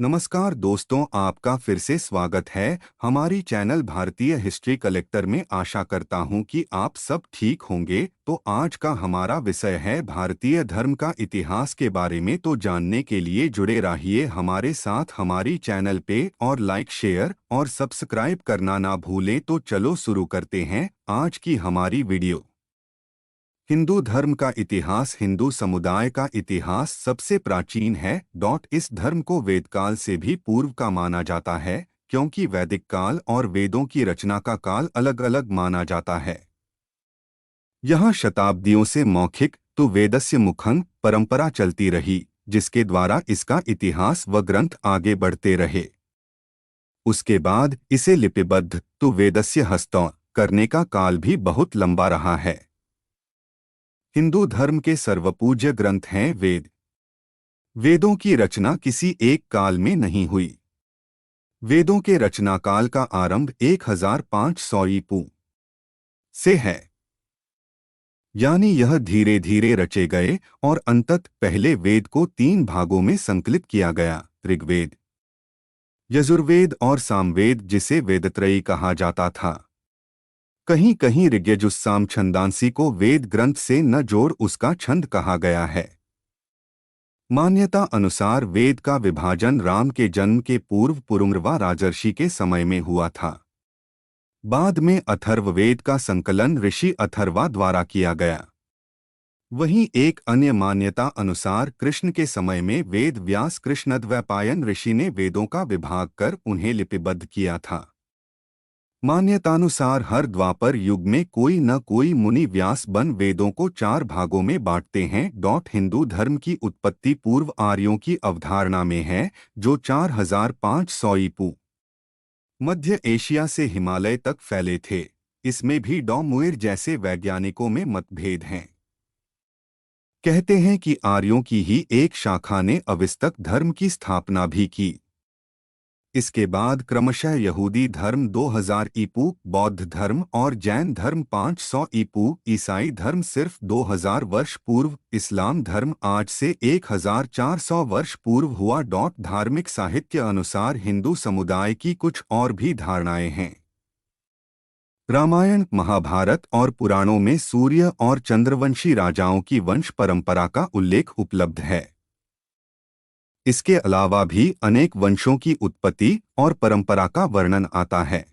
नमस्कार दोस्तों, आपका फिर से स्वागत है हमारी चैनल भारतीय हिस्ट्री कलेक्टर में। आशा करता हूं कि आप सब ठीक होंगे। तो आज का हमारा विषय है भारतीय धर्म का इतिहास के बारे में। तो जानने के लिए जुड़े रहिए हमारे साथ हमारी चैनल पे और लाइक, शेयर और सब्सक्राइब करना ना भूलें। तो चलो शुरू करते हैं आज की हमारी वीडियो। हिंदू धर्म का इतिहास। हिंदू समुदाय का इतिहास सबसे प्राचीन है। इस धर्म को वेदकाल से भी पूर्व का माना जाता है, क्योंकि वैदिक काल और वेदों की रचना का काल अलग अलग माना जाता है। यह शताब्दियों से मौखिक तो वेदस्य मुखं परंपरा चलती रही, जिसके द्वारा इसका इतिहास व ग्रंथ आगे बढ़ते रहे। उसके बाद इसे लिपिबद्ध तो वेदस्य हस्तों करने का काल भी बहुत लंबा रहा है। हिंदू धर्म के सर्वपूज्य ग्रंथ हैं वेद। वेदों की रचना किसी एक काल में नहीं हुई। वेदों के रचना काल का आरंभ 1500 ईपू से है, यानी यह धीरे धीरे रचे गए और अंतत पहले वेद को 3 भागों में संकलित किया गया: ऋग्वेद, यजुर्वेद और सामवेद, जिसे वेदत्रयी कहा जाता था। कहीं कहीं ऋग्यजुस्साम छंदांसी को वेद ग्रंथ से न जोड़ उसका छंद कहा गया है। मान्यता अनुसार वेद का विभाजन राम के जन्म के पूर्व पुरुरवा राजर्षि के समय में हुआ था। बाद में अथर्ववेद का संकलन ऋषि अथर्वा द्वारा किया गया। वहीं एक अन्य मान्यता अनुसार कृष्ण के समय में वेद व्यास कृष्णद्वैपायन ऋषि ने वेदों का विभाग कर उन्हें लिपिबद्ध किया था। मान्यतानुसार हर द्वापर युग में कोई न कोई मुनि व्यास बन वेदों को 4 भागों में बांटते हैं। हिंदू धर्म की उत्पत्ति पूर्व आर्यों की अवधारणा में है, जो 4500 ईपू मध्य एशिया से हिमालय तक फैले थे। इसमें भी मुइर जैसे वैज्ञानिकों में मतभेद हैं। कहते हैं कि आर्यों की ही एक शाखा ने अविस्तक धर्म की स्थापना भी की। इसके बाद क्रमशः यहूदी धर्म 2000 ईपू, बौद्ध धर्म और जैन धर्म 500 ईपू, ईसाई धर्म सिर्फ 2000 वर्ष पूर्व, इस्लाम धर्म आज से 1400 वर्ष पूर्व हुआ। धार्मिक साहित्य अनुसार हिंदू समुदाय की कुछ और भी धारणाएं हैं। रामायण, महाभारत और पुराणों में सूर्य और चंद्रवंशी राजाओं की वंश परंपरा का उल्लेख उपलब्ध है। इसके अलावा भी अनेक वंशों की उत्पत्ति और परंपरा का वर्णन आता है।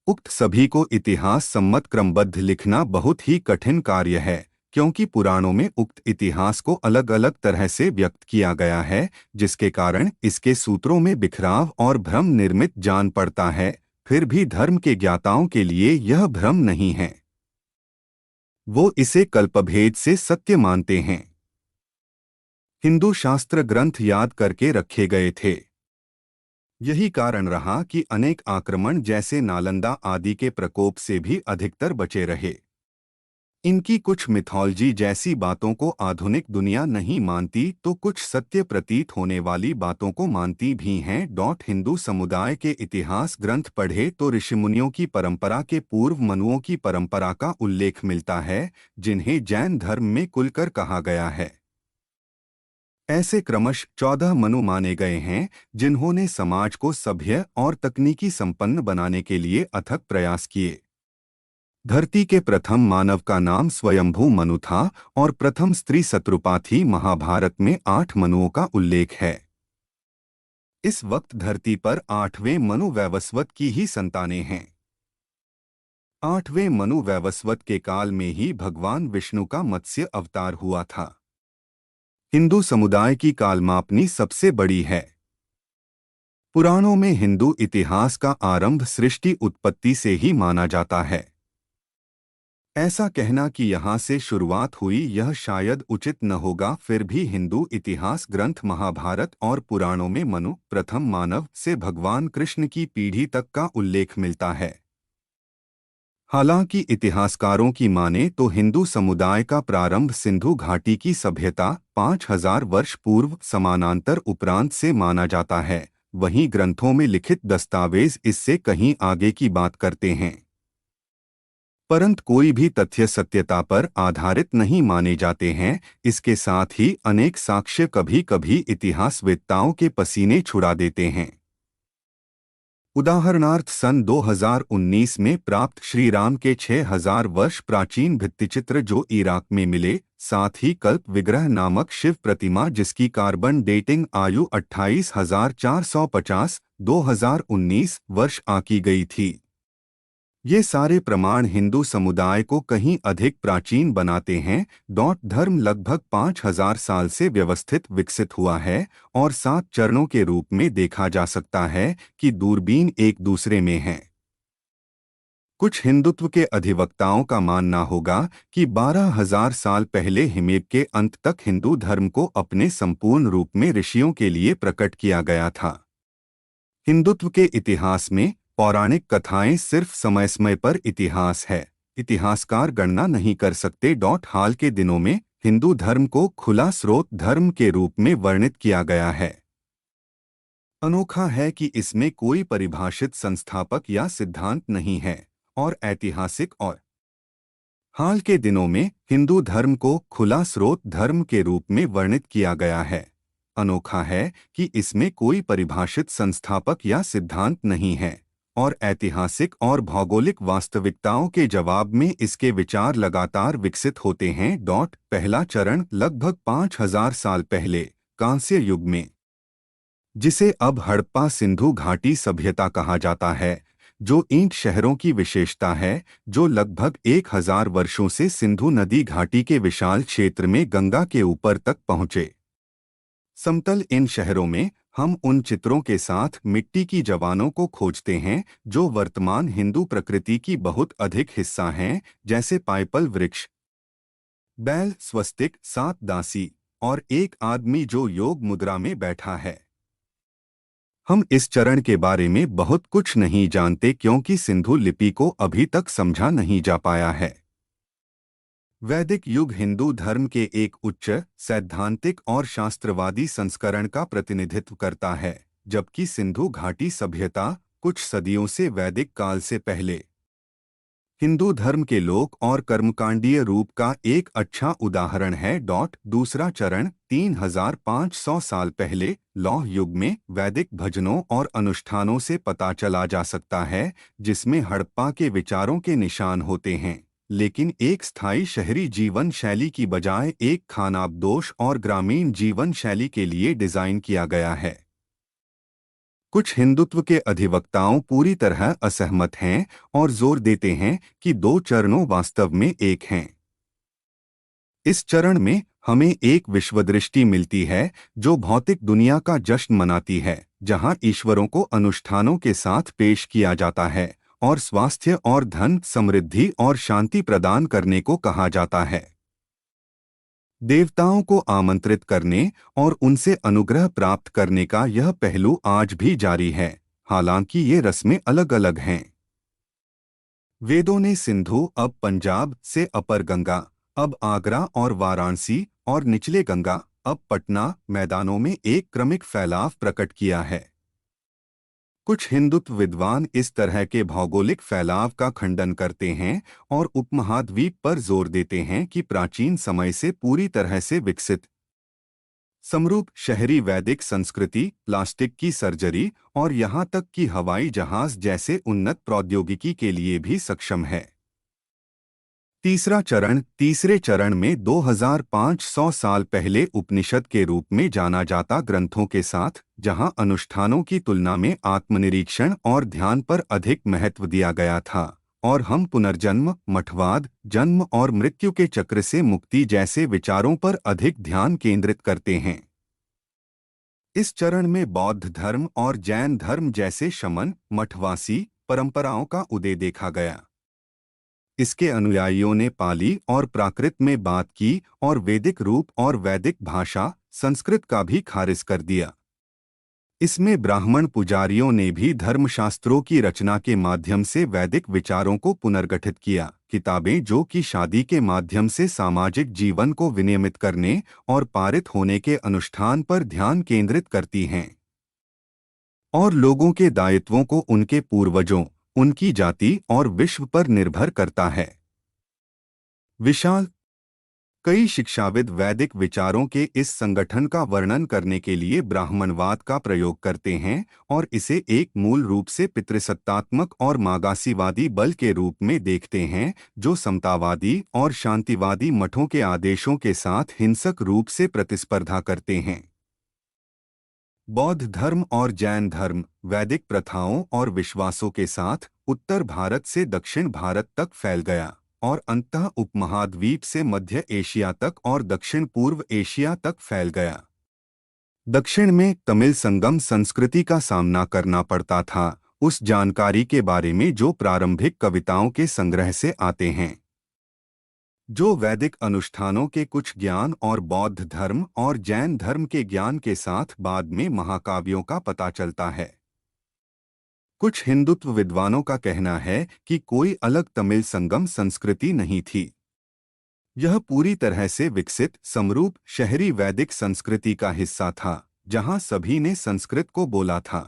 उक्त सभी को इतिहास सम्मत क्रमबद्ध लिखना बहुत ही कठिन कार्य है, क्योंकि पुराणों में उक्त इतिहास को अलग अलग तरह से व्यक्त किया गया है, जिसके कारण इसके सूत्रों में बिखराव और भ्रम निर्मित जान पड़ता है। फिर भी धर्म के ज्ञाताओं के लिए यह भ्रम नहीं है। वो इसे कल्पभेद से सत्य मानते हैं। हिंदू शास्त्र ग्रंथ याद करके रखे गए थे। यही कारण रहा कि अनेक आक्रमण जैसे नालंदा आदि के प्रकोप से भी अधिकतर बचे रहे। इनकी कुछ मिथोलॉजी जैसी बातों को आधुनिक दुनिया नहीं मानती, तो कुछ सत्य प्रतीत होने वाली बातों को मानती भी हैं। हिंदू समुदाय के इतिहास ग्रंथ पढ़े तो ऋषिमुनियों की परंपरा के पूर्व मनुओं की परंपरा का उल्लेख मिलता है, जिन्हें जैन धर्म में कुलकर कहा गया है। ऐसे क्रमश 14 मनु माने गए हैं, जिन्होंने समाज को सभ्य और तकनीकी संपन्न बनाने के लिए अथक प्रयास किए। धरती के प्रथम मानव का नाम स्वयंभू मनु था और प्रथम स्त्री शत्रुपा थी। महाभारत में 8 मनुओं का उल्लेख है। इस वक्त धरती पर 8वें मनु वैवस्वत की ही संतानें हैं। 8वें मनु वैवस्वत के काल में ही भगवान विष्णु का मत्स्य अवतार हुआ था। हिंदू समुदाय की कालमापनी सबसे बड़ी है। पुराणों में हिंदू इतिहास का आरंभ सृष्टि उत्पत्ति से ही माना जाता है। ऐसा कहना कि यहाँ से शुरुआत हुई यह शायद उचित न होगा। फिर भी हिंदू इतिहास ग्रंथ महाभारत और पुराणों में मनु, प्रथम मानव, से भगवान कृष्ण की पीढ़ी तक का उल्लेख मिलता है। हालांकि इतिहासकारों की माने तो हिंदू समुदाय का प्रारंभ सिंधु घाटी की सभ्यता 5000 वर्ष पूर्व समानांतर उपरांत से माना जाता है। वहीं ग्रंथों में लिखित दस्तावेज इससे कहीं आगे की बात करते हैं। परंतु कोई भी तथ्य सत्यता पर आधारित नहीं माने जाते हैं। इसके साथ ही अनेक साक्ष्य कभी कभी इतिहासवेत्ताओं के पसीने छुड़ा देते हैं। उदाहरणार्थ सन 2019 में प्राप्त श्री राम के 6000 वर्ष प्राचीन भित्तिचित्र जो इराक में मिले, साथ ही कल्प विग्रह नामक शिव प्रतिमा जिसकी कार्बन डेटिंग आयु 28,450 2019 वर्ष आंकी गई थी। ये सारे प्रमाण हिंदू समुदाय को कहीं अधिक प्राचीन बनाते हैं। धर्म लगभग 5000 साल से व्यवस्थित विकसित हुआ है और 7 चरणों के रूप में देखा जा सकता है कि दूरबीन एक दूसरे में है। कुछ हिंदुत्व के अधिवक्ताओं का मानना होगा कि 12,000 साल पहले हिमेब के अंत तक हिंदू धर्म को अपने संपूर्ण रूप में ऋषियों के लिए प्रकट किया गया था। हिंदुत्व के इतिहास में पौराणिक कथाएं सिर्फ समय समय पर इतिहास है, इतिहासकार गणना नहीं कर सकते। हाल के दिनों में हिंदू धर्म को खुला स्रोत धर्म के रूप में वर्णित किया गया है। अनोखा है कि इसमें कोई परिभाषित संस्थापक या सिद्धांत नहीं है और ऐतिहासिक और हाल के दिनों में हिंदू धर्म को खुला स्रोत धर्म के रूप में वर्णित किया गया है। अनोखा है कि इसमें कोई परिभाषित संस्थापक या सिद्धांत नहीं है और ऐतिहासिक और भौगोलिक वास्तविकताओं के जवाब में इसके विचार लगातार विकसित होते हैं। पहला चरण लगभग 5000 साल पहले कांस्य युग में, जिसे अब हड़प्पा सिंधु घाटी सभ्यता कहा जाता है, जो ईंट शहरों की विशेषता है, जो लगभग 1000 वर्षों से सिंधु नदी घाटी के विशाल क्षेत्र में गंगा के ऊपर तक पहुंचे। समतल इन शहरों में हम उन चित्रों के साथ मिट्टी की जवानों को खोजते हैं जो वर्तमान हिंदू प्रकृति की बहुत अधिक हिस्सा हैं, जैसे पाइपल वृक्ष, बैल, स्वस्तिक, 7 दासी और एक आदमी जो योग मुद्रा में बैठा है। हम इस चरण के बारे में बहुत कुछ नहीं जानते क्योंकि सिंधु लिपि को अभी तक समझा नहीं जा पाया है। वैदिक युग हिंदू धर्म के एक उच्च सैद्धांतिक और शास्त्रवादी संस्करण का प्रतिनिधित्व करता है, जबकि सिंधु घाटी सभ्यता कुछ सदियों से वैदिक काल से पहले हिंदू धर्म के लोक और कर्मकांडीय रूप का एक अच्छा उदाहरण है। दूसरा चरण 3500 साल पहले लौह युग में वैदिक भजनों और अनुष्ठानों से पता चला जा सकता है, जिसमें हड़प्पा के विचारों के निशान होते हैं, लेकिन एक स्थायी शहरी जीवन शैली की बजाय एक खानाबदोश और ग्रामीण जीवन शैली के लिए डिजाइन किया गया है। कुछ हिंदुत्व के अधिवक्ताओं पूरी तरह असहमत हैं और जोर देते हैं कि 2 चरणों वास्तव में एक हैं। इस चरण में हमें एक विश्वदृष्टि मिलती है जो भौतिक दुनिया का जश्न मनाती है, जहां ईश्वरों को अनुष्ठानों के साथ पेश किया जाता है और स्वास्थ्य और धन, समृद्धि और शांति प्रदान करने को कहा जाता है। देवताओं को आमंत्रित करने और उनसे अनुग्रह प्राप्त करने का यह पहलू आज भी जारी है, हालांकि ये रस्में अलग अलग हैं। वेदों ने सिंधु, अब पंजाब से अपर गंगा, अब आगरा और वाराणसी और निचले गंगा, अब पटना मैदानों में एक क्रमिक फैलाव प्रकट किया है। कुछ हिंदुत्व विद्वान इस तरह के भौगोलिक फैलाव का खंडन करते हैं और उपमहाद्वीप पर जोर देते हैं कि प्राचीन समय से पूरी तरह से विकसित समरूप शहरी वैदिक संस्कृति, प्लास्टिक की सर्जरी और यहाँ तक कि हवाई जहाज जैसे उन्नत प्रौद्योगिकी के लिए भी सक्षम है। तीसरा चरण तीसरे चरण में 2500 साल पहले उपनिषद के रूप में जाना जाता ग्रंथों के साथ, जहां अनुष्ठानों की तुलना में आत्मनिरीक्षण और ध्यान पर अधिक महत्व दिया गया था और हम पुनर्जन्म, मठवाद, जन्म और मृत्यु के चक्र से मुक्ति जैसे विचारों पर अधिक ध्यान केंद्रित करते हैं। इस चरण में बौद्ध धर्म और जैन धर्म जैसे शमन, मठवासी परंपराओं का उदय देखा गया। इसके अनुयायियों ने पाली और प्राकृत में बात की और वैदिक रूप और वैदिक भाषा संस्कृत का भी खारिज कर दिया। इसमें ब्राह्मण पुजारियों ने भी धर्मशास्त्रों की रचना के माध्यम से वैदिक विचारों को पुनर्गठित किया। किताबें जो कि शादी के माध्यम से सामाजिक जीवन को विनियमित करने और पारित होने के अनुष्ठान पर ध्यान केंद्रित करती हैं और लोगों के दायित्वों को उनके पूर्वजों, उनकी जाति और विश्व पर निर्भर करता है। विशाल। कई शिक्षाविद वैदिक विचारों के इस संगठन का वर्णन करने के लिए ब्राह्मणवाद का प्रयोग करते हैं और इसे एक मूल रूप से पितृसत्तात्मक और मागासीवादी बल के रूप में देखते हैं जो समतावादी और शांतिवादी मठों के आदेशों के साथ हिंसक रूप से प्रतिस्पर्धा करते हैं। बौद्ध धर्म और जैन धर्म वैदिक प्रथाओं और विश्वासों के साथ उत्तर भारत से दक्षिण भारत तक फैल गया और अंततः उपमहाद्वीप से मध्य एशिया तक और दक्षिण पूर्व एशिया तक फैल गया। दक्षिण में तमिल संगम संस्कृति का सामना करना पड़ता था उस जानकारी के बारे में जो प्रारंभिक कविताओं के संग्रह से आते हैं, जो वैदिक अनुष्ठानों के कुछ ज्ञान और बौद्ध धर्म और जैन धर्म के ज्ञान के साथ बाद में महाकाव्यों का पता चलता है। कुछ हिंदुत्व विद्वानों का कहना है कि कोई अलग तमिल संगम संस्कृति नहीं थी। यह पूरी तरह से विकसित समरूप शहरी वैदिक संस्कृति का हिस्सा था जहां सभी ने संस्कृत को बोला था।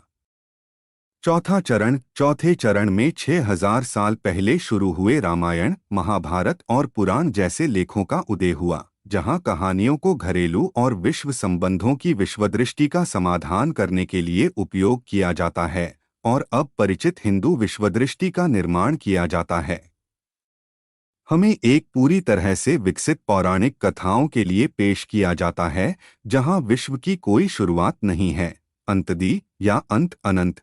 चौथे चरण में 6000 साल पहले शुरू हुए रामायण महाभारत और पुराण जैसे लेखों का उदय हुआ जहां कहानियों को घरेलू और विश्व संबंधों की विश्वदृष्टि का समाधान करने के लिए उपयोग किया जाता है और अब परिचित हिंदू विश्वदृष्टि का निर्माण किया जाता है। हमें एक पूरी तरह से विकसित पौराणिक कथाओं के लिए पेश किया जाता है जहां विश्व की कोई शुरुआत नहीं है, अंतदी या अंत अनंत,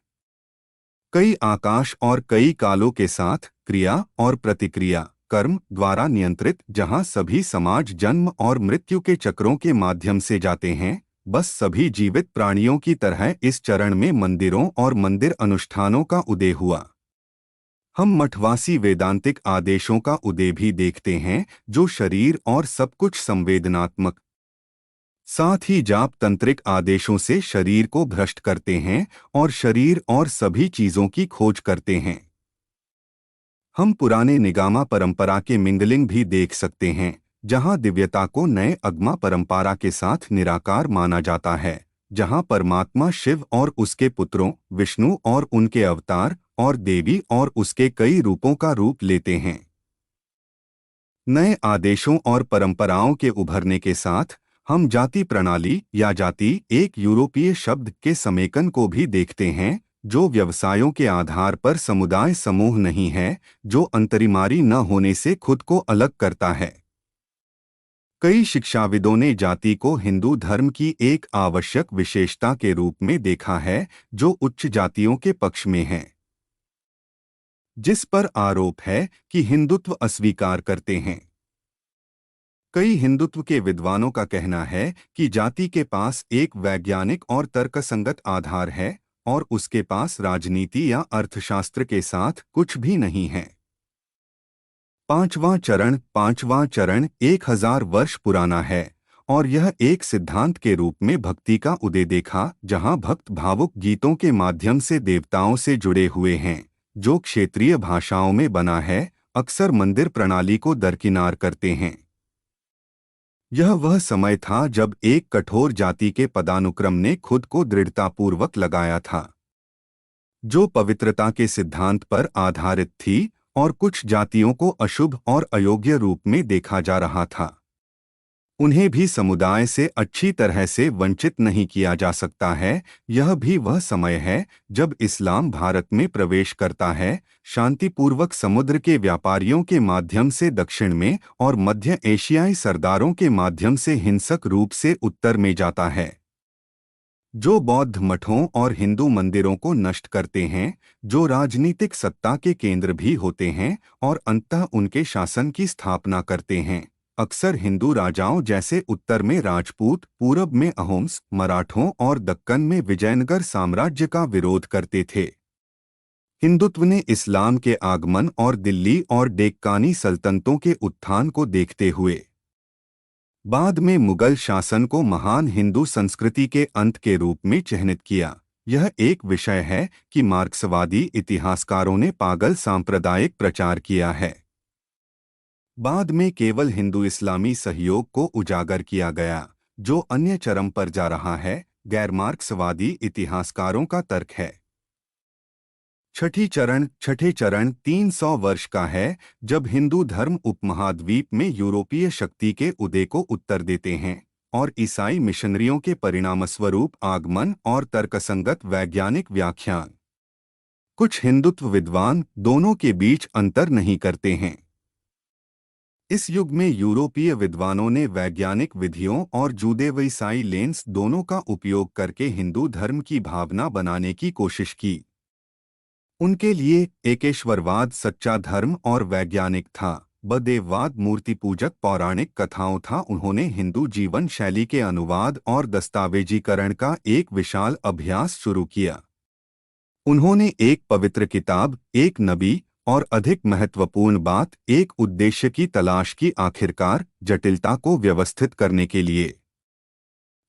कई आकाश और कई कालों के साथ क्रिया और प्रतिक्रिया कर्म द्वारा नियंत्रित जहां सभी समाज जन्म और मृत्यु के चक्रों के माध्यम से जाते हैं। बस सभी जीवित प्राणियों की तरह इस चरण में मंदिरों और मंदिर अनुष्ठानों का उदय हुआ। हम मठवासी वेदांतिक आदेशों का उदय भी देखते हैं जो शरीर और सब कुछ संवेदनात्मक साथ ही जाप तंत्रिक आदेशों से शरीर को भ्रष्ट करते हैं और शरीर और सभी चीजों की खोज करते हैं। हम पुराने निगामा परंपरा के मिंगलिंग भी देख सकते हैं जहां दिव्यता को नए अगमा परंपरा के साथ निराकार माना जाता है, जहां परमात्मा शिव और उसके पुत्रों विष्णु और उनके अवतार और देवी और उसके कई रूपों का रूप लेते हैं। नए आदेशों और परंपराओं के उभरने के साथ हम जाति प्रणाली या जाति एक यूरोपीय शब्द के समेकन को भी देखते हैं जो व्यवसायों के आधार पर समुदाय समूह नहीं है जो अंतरिमारी न होने से खुद को अलग करता है। कई शिक्षाविदों ने जाति को हिंदू धर्म की एक आवश्यक विशेषता के रूप में देखा है जो उच्च जातियों के पक्ष में है, जिस पर आरोप है कि हिंदुत्व अस्वीकार करते हैं। कई हिंदुत्व के विद्वानों का कहना है कि जाति के पास एक वैज्ञानिक और तर्कसंगत आधार है और उसके पास राजनीति या अर्थशास्त्र के साथ कुछ भी नहीं है। पांचवां चरण 1000 वर्ष पुराना है और यह एक सिद्धांत के रूप में भक्ति का उदय देखा जहां भक्त भावुक गीतों के माध्यम से देवताओं से जुड़े हुए हैं जो क्षेत्रीय भाषाओं में बना है, अक्सर मंदिर प्रणाली को दरकिनार करते हैं। यह वह समय था जब एक कठोर जाति के पदानुक्रम ने खुद को दृढ़तापूर्वक लगाया था जो पवित्रता के सिद्धांत पर आधारित थी और कुछ जातियों को अशुभ और अयोग्य रूप में देखा जा रहा था। उन्हें भी समुदाय से अच्छी तरह से वंचित नहीं किया जा सकता है। यह भी वह समय है जब इस्लाम भारत में प्रवेश करता है, शांतिपूर्वक समुद्र के व्यापारियों के माध्यम से दक्षिण में और मध्य एशियाई सरदारों के माध्यम से हिंसक रूप से उत्तर में जाता है, जो बौद्ध मठों और हिंदू मंदिरों को नष्ट करते हैं, जो राजनीतिक सत्ता के केंद्र भी होते हैं और अंततः उनके शासन की स्थापना करते हैं। अक्सर हिंदू राजाओं जैसे उत्तर में राजपूत, पूरब में अहोम्स, मराठों और दक्कन में विजयनगर साम्राज्य का विरोध करते थे। हिंदुत्व ने इस्लाम के आगमन और दिल्ली और डेक्कानी सल्तनतों के उत्थान को देखते हुए बाद में मुगल शासन को महान हिंदू संस्कृति के अंत के रूप में चिह्नित किया। यह एक विषय है कि मार्क्सवादी इतिहासकारों ने पागल सांप्रदायिक प्रचार किया है। बाद में केवल हिंदू इस्लामी सहयोग को उजागर किया गया जो अन्य चरम पर जा रहा है, गैर मार्क्सवादी इतिहासकारों का तर्क है। छठे चरण 300 वर्ष का है, जब हिंदू धर्म उपमहाद्वीप में यूरोपीय शक्ति के उदय को उत्तर देते हैं और ईसाई मिशनरियों के परिणामस्वरूप आगमन और तर्कसंगत वैज्ञानिक व्याख्यान। कुछ हिंदुत्व विद्वान दोनों के बीच अंतर नहीं करते हैं। इस युग में यूरोपीय विद्वानों ने वैज्ञानिक विधियों और जूदेवईसाई लेंस दोनों का उपयोग करके हिंदू धर्म की भावना बनाने की कोशिश की। उनके लिए एकेश्वरवाद सच्चा धर्म और वैज्ञानिक था, बदेववाद मूर्ति पूजक पौराणिक कथाओं था। उन्होंने हिंदू जीवन शैली के अनुवाद और दस्तावेजीकरण का एक विशाल अभ्यास शुरू किया। उन्होंने एक पवित्र किताब, एक नबी और अधिक महत्वपूर्ण बात, एक उद्देश्य की तलाश की। आखिरकार जटिलता को व्यवस्थित करने के लिए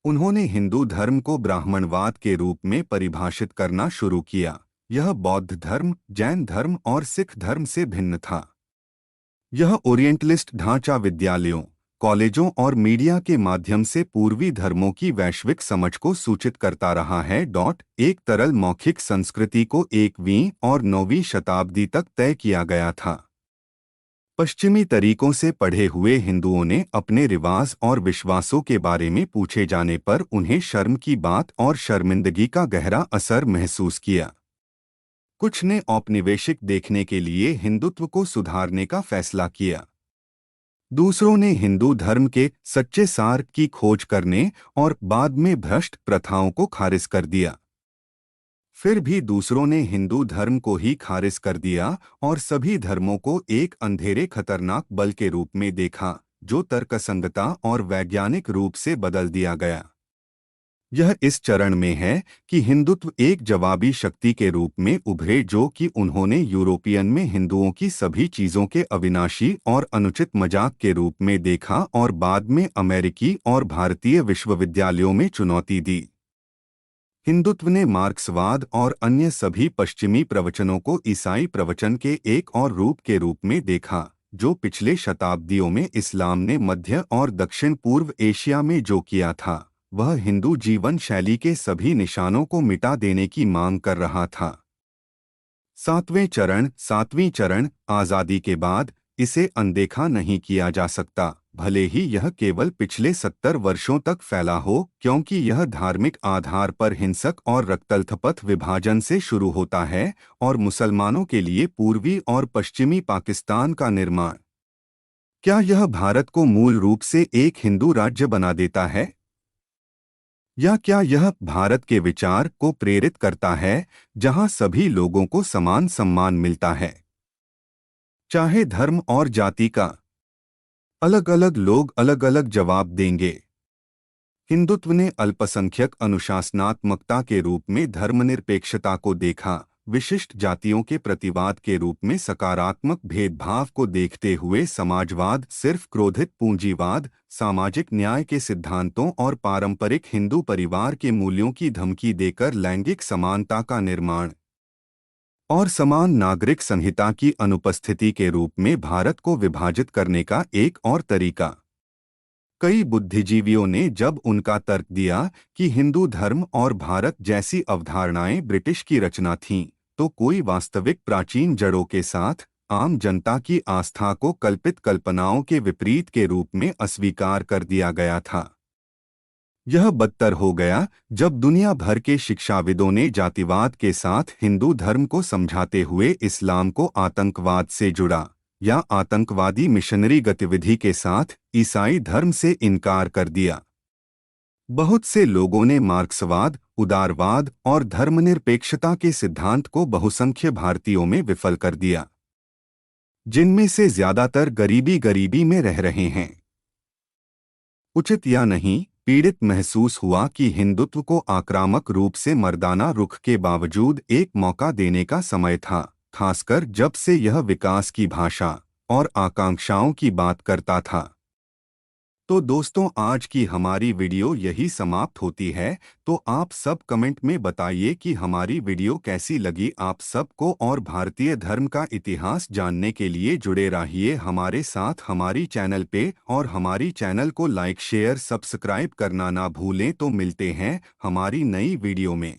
उन्होंने हिंदू धर्म को ब्राह्मणवाद के रूप में परिभाषित करना शुरू किया। यह बौद्ध धर्म, जैन धर्म और सिख धर्म से भिन्न था। यह ओरिएंटलिस्ट ढांचा विद्यालयों, कॉलेजों और मीडिया के माध्यम से पूर्वी धर्मों की वैश्विक समझ को सूचित करता रहा है। एक तरल मौखिक संस्कृति को 1वीं और 9वीं शताब्दी तक तय किया गया था। पश्चिमी तरीकों से पढ़े हुए हिंदुओं ने अपने रिवाज और विश्वासों के बारे में पूछे जाने पर उन्हें शर्म की बात और शर्मिंदगी का गहरा असर महसूस किया। कुछ ने औपनिवेशिक देखने के लिए हिंदुत्व को सुधारने का फैसला किया। दूसरों ने हिंदू धर्म के सच्चे सार की खोज करने और बाद में भ्रष्ट प्रथाओं को खारिज कर दिया। फिर भी दूसरों ने हिंदू धर्म को ही खारिज कर दिया और सभी धर्मों को एक अंधेरे खतरनाक बल के रूप में देखा, जो तर्कसंगता और वैज्ञानिक रूप से बदल दिया गया। यह इस चरण में है कि हिंदुत्व एक जवाबी शक्ति के रूप में उभरे, जो कि उन्होंने यूरोपियन में हिंदुओं की सभी चीजों के अविनाशी और अनुचित मजाक के रूप में देखा और बाद में अमेरिकी और भारतीय विश्वविद्यालयों में चुनौती दी। हिंदुत्व ने मार्क्सवाद और अन्य सभी पश्चिमी प्रवचनों को ईसाई प्रवचन के एक और रूप के रूप में देखा, जो पिछले शताब्दियों में इस्लाम ने मध्य और दक्षिण पूर्व एशिया में जो किया था, वह हिंदू जीवन शैली के सभी निशानों को मिटा देने की मांग कर रहा था। सातवीं चरण आज़ादी के बाद इसे अनदेखा नहीं किया जा सकता, भले ही यह केवल पिछले 70 वर्षों तक फैला हो, क्योंकि यह धार्मिक आधार पर हिंसक और रक्तलथपथ विभाजन से शुरू होता है और मुसलमानों के लिए पूर्वी और पश्चिमी पाकिस्तान का निर्माण। क्या यह भारत को मूल रूप से एक हिंदू राज्य बना देता है, या क्या यह भारत के विचार को प्रेरित करता है, जहां सभी लोगों को समान सम्मान मिलता है, चाहे धर्म और जाति का? अलग अलग लोग अलग अलग जवाब देंगे। हिंदुत्व ने अल्पसंख्यक अनुशासनात्मकता के रूप में धर्मनिरपेक्षता को देखा, विशिष्ट जातियों के प्रतिवाद के रूप में सकारात्मक भेदभाव को देखते हुए समाजवाद सिर्फ क्रोधित पूंजीवाद, सामाजिक न्याय के सिद्धांतों और पारंपरिक हिंदू परिवार के मूल्यों की धमकी देकर लैंगिक समानता का निर्माण और समान नागरिक संहिता की अनुपस्थिति के रूप में भारत को विभाजित करने का एक और तरीका। कई बुद्धिजीवियों ने जब उनका तर्क दिया कि हिंदू धर्म और भारत जैसी अवधारणाएं ब्रिटिश की रचना थीं, तो कोई वास्तविक प्राचीन जड़ों के साथ आम जनता की आस्था को कल्पित कल्पनाओं के विपरीत के रूप में अस्वीकार कर दिया गया था। यह बदतर हो गया जब दुनिया भर के शिक्षाविदों ने जातिवाद के साथ हिंदू धर्म को समझाते हुए इस्लाम को आतंकवाद से जुड़ा या आतंकवादी मिशनरी गतिविधि के साथ ईसाई धर्म से इनकार कर दिया। बहुत से लोगों ने मार्क्सवाद, उदारवाद और धर्मनिरपेक्षता के सिद्धांत को बहुसंख्य भारतीयों में विफल कर दिया, जिनमें से ज्यादातर गरीबी में रह रहे हैं। उचित या नहीं, पीड़ित महसूस हुआ कि हिंदुत्व को आक्रामक रूप से मर्दाना रुख के बावजूद एक मौका देने का समय था, खासकर जब से यह विकास की भाषा और आकांक्षाओं की बात करता था। तो दोस्तों, आज की हमारी वीडियो यही समाप्त होती है। तो आप सब कमेंट में बताइए कि हमारी वीडियो कैसी लगी आप सबको, और भारतीय धर्म का इतिहास जानने के लिए जुड़े रहिए हमारे साथ हमारी चैनल पे, और हमारी चैनल को लाइक शेयर सब्सक्राइब करना ना भूलें। तो मिलते हैं हमारी नई वीडियो में।